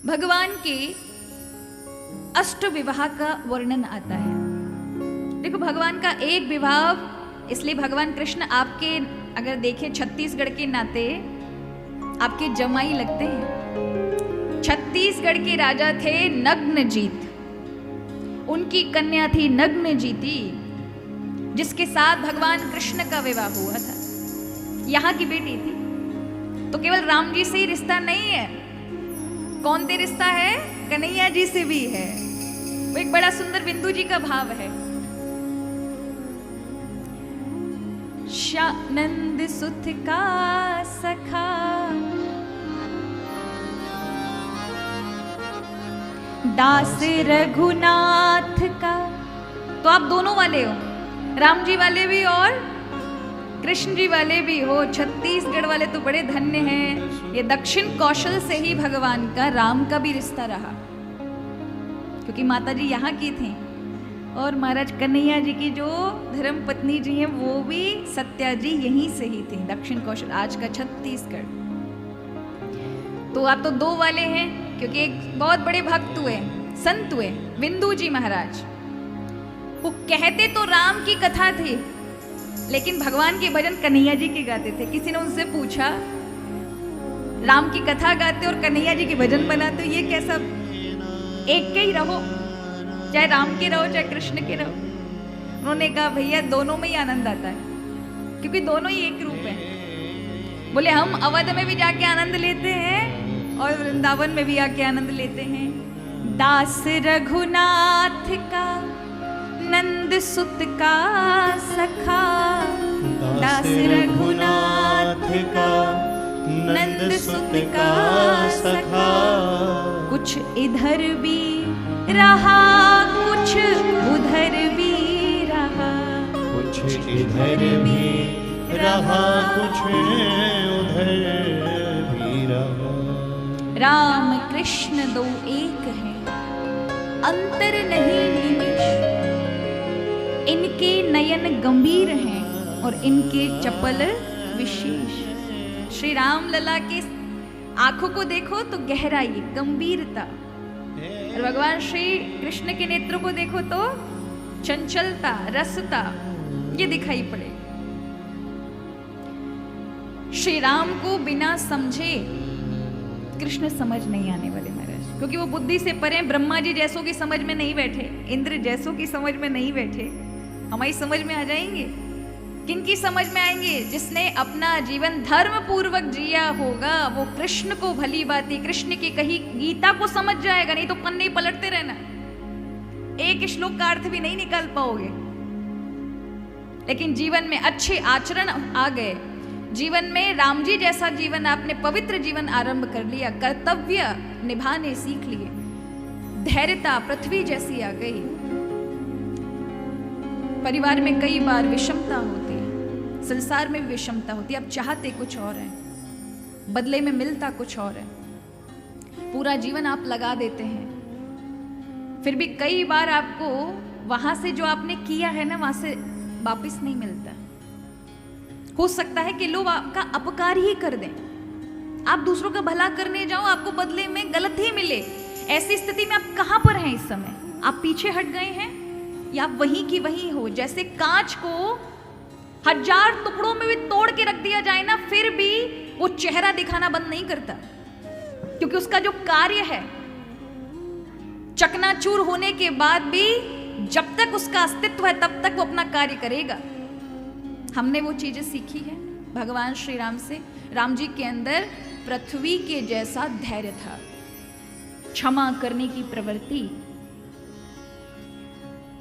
भगवान के अष्ट विवाह का वर्णन आता है। देखो, भगवान का एक विवाह, इसलिए भगवान कृष्ण आपके अगर देखें छत्तीसगढ़ के नाते आपके जमाई लगते हैं। छत्तीसगढ़ के राजा थे नग्नजीत, उनकी कन्या थी नग्नजीती, जिसके साथ भगवान कृष्ण का विवाह हुआ था। यहाँ की बेटी थी। तो केवल राम जी से ही रिश्ता नहीं है, कौन से रिश्ता है? कन्हैया जी से भी है। वो एक बड़ा सुंदर बिंदु जी का भाव है। नंद सुत का सखा दास रघुनाथ का। तो आप दोनों वाले हो, राम जी वाले भी और कृष्ण जी वाले भी हो। छत्तीसगढ़ वाले तो बड़े धन्य हैं। ये दक्षिण कौशल से ही भगवान का राम का भी रिश्ता रहा, क्योंकि माता जी यहाँ की थी और महाराज कन्हैया जी की जो धर्म पत्नी जी हैं वो भी सत्या जी यहीं से ही थी, दक्षिण कौशल, आज का छत्तीसगढ़। तो आप तो दो वाले हैं, क्योंकि एक बहुत बड़े भक्त हुए, संत हुए, बिंदु जी महाराज। वो कहते तो राम की कथा थी, लेकिन भगवान के भजन कन्हैया जी के गाते थे। किसी ने उनसे पूछा, राम की कथा गाते और कन्हैया जी के भजन बनाते, ये कैसा? एक के ही रहो, चाहे राम के रहो चाहे कृष्ण के रहो। उन्होंने कहा, भैया दोनों में ही आनंद आता है, क्योंकि दोनों ही एक रूप है। बोले, हम अवध में भी जाके आनंद लेते हैं और वृंदावन में भी आके आनंद लेते हैं। दास रघुनाथ का नंद सुत का सखा, दास रघुनाथ का नंद सुत का सखा। कुछ इधर भी रहा कुछ उधर भी रहा, कुछ इधर भी रहा कुछ उधर भी रहा। राम कृष्ण दो एक हैं, अंतर नहीं निमिष। इनके नयन गंभीर हैं और इनके चपल विशेष। श्री राम लला के आंखों को देखो तो गहराई, गंभीरता, और भगवान श्री कृष्ण के नेत्रों को देखो तो चंचलता, रसता, ये दिखाई पड़े। श्री राम को बिना समझे कृष्ण समझ नहीं आने वाले महाराज, क्योंकि वो बुद्धि से परे। ब्रह्मा जी जैसों की समझ में नहीं बैठे, इंद्र जैसों की समझ में नहीं बैठे। हमारी समझ में आ जाएंगे। किनकी समझ में आएंगे? जिसने अपना जीवन धर्म पूर्वक जिया होगा, वो कृष्ण को भली बाती, कृष्ण की कही गीता को समझ जाएगा। नहीं तो पन्ने पलटते रहना, एक श्लोक का अर्थ भी नहीं निकाल पाओगे। लेकिन जीवन में अच्छे आचरण आ गए, जीवन में राम जी जैसा जीवन, आपने पवित्र जीवन आरंभ कर लिया, कर्तव्य निभाने सीख लिए, धैर्यता पृथ्वी जैसी आ गई। परिवार में कई बार विषमता होती है, संसार में विषमता होती है। आप चाहते कुछ और है, बदले में मिलता कुछ और है। पूरा जीवन आप लगा देते हैं, फिर भी कई बार आपको वहां से जो आपने किया है ना, वहां से वापस नहीं मिलता। हो सकता है कि लोग आपका अपकार ही कर दें, आप दूसरों का भला करने जाओ, आपको बदले में गलत ही मिले। ऐसी स्थिति में आप कहां पर हैं इस समय? आप पीछे हट गए हैं या आप वहीं की वहीं हो? जैसे कांच को 1000 टुकड़ों में भी तोड़ के रख दिया जाए ना, फिर भी वो चेहरा दिखाना बंद नहीं करता, क्योंकि उसका जो कार्य है, चकनाचूर होने के बाद भी जब तक उसका अस्तित्व है तब तक वो अपना कार्य करेगा। हमने वो चीजें सीखी है भगवान श्री राम से। राम जी के अंदर पृथ्वी के जैसा धैर्य था, क्षमा करने की प्रवृत्ति,